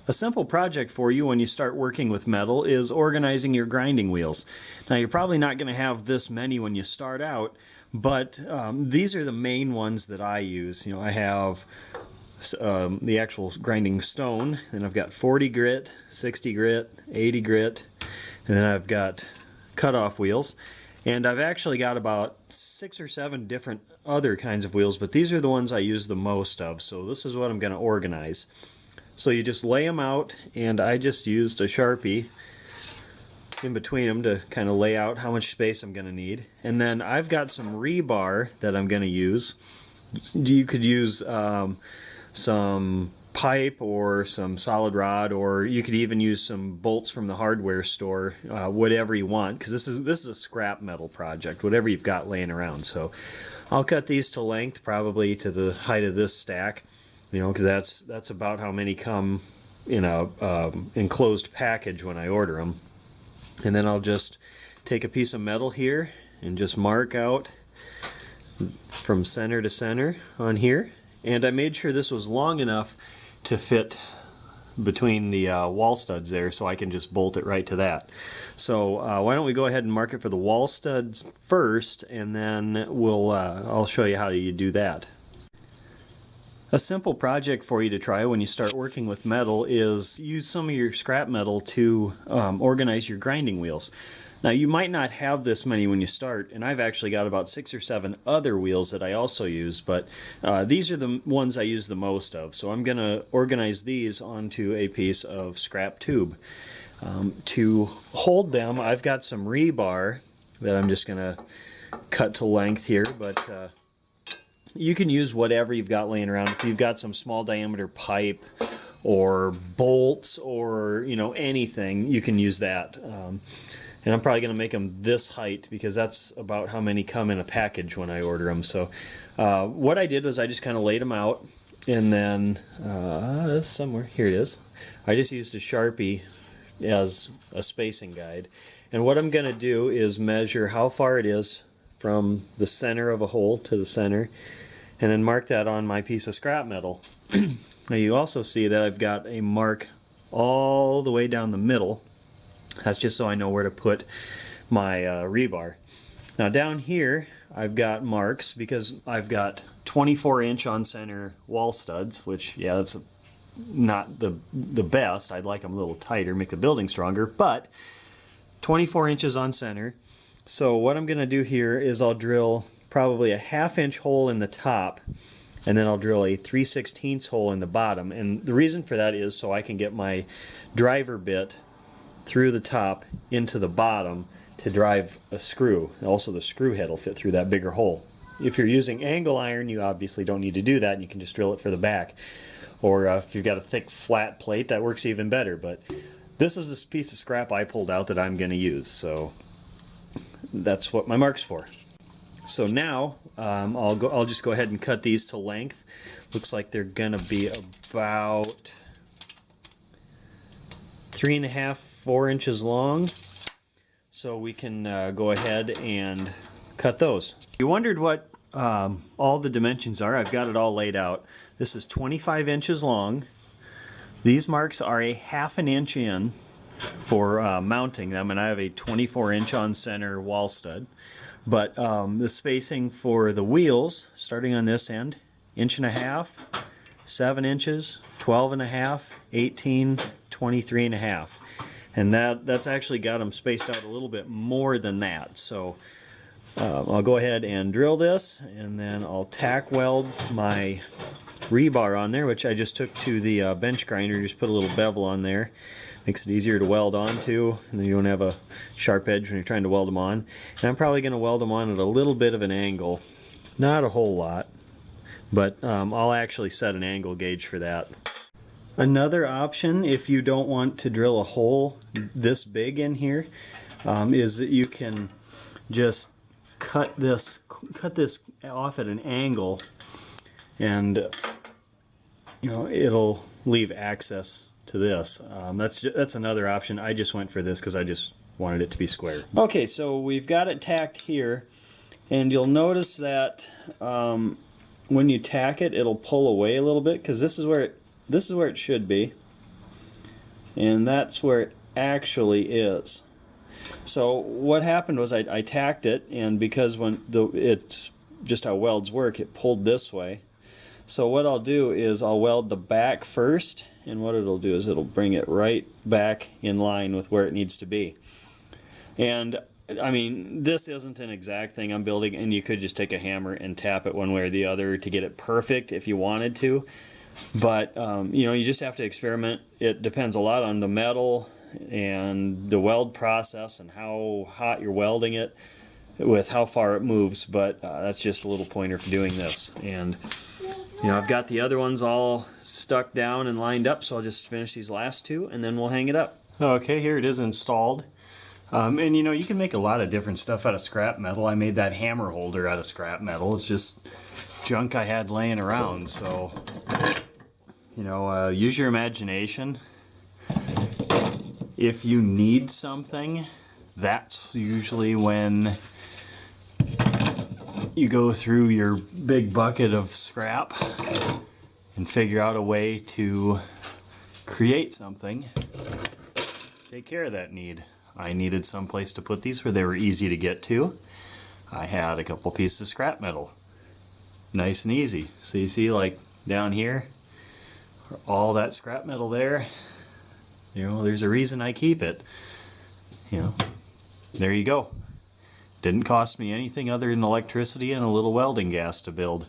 A simple project for you when you start working with metal is organizing your grinding wheels. Now you're probably not going to have this many when you start out, but these are the main ones that I use. I have the actual grinding stone, then I've got 40 grit, 60 grit, 80 grit, and then I've got cutoff wheels. And I've actually got about 6 or 7 different other kinds of wheels, but these are the ones I use the most of, so this is what I'm going to organize. So you just lay them out, and I just used a Sharpie in between them to kind of lay out how much space I'm going to need. And then I've got some rebar that I'm going to use. You could use some pipe or some solid rod, or you could even use some bolts from the hardware store, whatever you want, because this is a scrap metal project, whatever you've got laying around. So I'll cut these to length, probably to the height of this stack. Because that's about how many come in a enclosed package when I order them. And then I'll just take a piece of metal here and just mark out from center to center on here. And I made sure this was long enough to fit between the wall studs there, so I can just bolt it right to that. So why don't we go ahead and mark it for the wall studs first, and then I'll show you how you do that. A simple project for you to try when you start working with metal is use some of your scrap metal to organize your grinding wheels. Now you might not have this many when you start, and I've actually got about 6 or 7 other wheels that I also use, but these are the ones I use the most of. So I'm going to organize these onto a piece of scrap tube. To hold them, I've got some rebar that I'm just going to cut to length here, but you can use whatever you've got laying around. If you've got some small diameter pipe or bolts or anything, you can use that. And I'm probably going to make them this height because that's about how many come in a package when I order them. So what I did was I just kind of laid them out, and then somewhere, here it is. I just used a Sharpie as a spacing guide. And what I'm going to do is measure how far it is from the center of a hole to the center, and then mark that on my piece of scrap metal. Now you also see that I've got a mark all the way down the middle. That's just so I know where to put my rebar. Now down here I've got marks because I've got 24-inch on center wall studs, which that's not the best. I'd like them a little tighter, make the building stronger, but 24 inches on center. So what I'm going to do here is I'll drill probably a 1/2 inch hole in the top, and then I'll drill a 3/16 hole in the bottom. And the reason for that is so I can get my driver bit through the top into the bottom to drive a screw. Also the screw head will fit through that bigger hole. If you're using angle iron, you obviously don't need to do that, and you can just drill it for the back. Or if you've got a thick flat plate, that works even better. But this is this piece of scrap I pulled out that I'm going to use, so that's what my mark's for. So now I'll just go ahead and cut these to length. Looks like they're gonna be about 3.5, 4 inches long. So we can go ahead and cut those. You wondered what all the dimensions are. I've got it all laid out. This is 25 inches long. These marks are a 1/2 inch in for mounting them, and I have a 24-inch on center wall stud. But the spacing for the wheels, starting on this end, 1.5 inches, 7 inches, 12.5, 18, 23.5. And that's actually got them spaced out a little bit more than that. So I'll go ahead and drill this, and then I'll tack weld my rebar on there, which I just took to the bench grinder. Just put a little bevel on there. Makes it easier to weld onto, and then you don't have a sharp edge when you're trying to weld them on. And I'm probably going to weld them on at a little bit of an angle. Not a whole lot, but I'll actually set an angle gauge for that. Another option, if you don't want to drill a hole this big in here, is that you can just cut this off at an angle, and it'll leave access to this. That's another option. I just went for this because I just wanted it to be square. Okay, so we've got it tacked here, and you'll notice that when you tack it, it'll pull away a little bit because this is where it should be. and that's where it actually is. So what happened was I tacked it, and because it's just how welds work, it pulled this way. So what I'll do is I'll weld the back first, and what it'll do is it'll bring it right back in line with where it needs to be. And I mean, this isn't an exact thing I'm building, and you could just take a hammer and tap it one way or the other to get it perfect if you wanted to. But you know, you just have to experiment. It depends a lot on the metal and the weld process and how hot you're welding it with how far it moves. But that's just a little pointer for doing this. And you know, I've got the other ones all stuck down and lined up, so I'll just finish these last two and then we'll hang it up. Okay, here it is installed. And you know, you can make a lot of different stuff out of scrap metal. I made that hammer holder out of scrap metal. It's just junk I had laying around. So, you know, use your imagination. If you need something, that's usually when you go through your big bucket of scrap and figure out a way to create something. Take care of that need. I needed some place to put these where they were easy to get to. I had a couple pieces of scrap metal. Nice and easy. So you see, like down here, all that scrap metal there, you know, there's a reason I keep it. You know, there you go. Didn't cost me anything other than electricity and a little welding gas to build.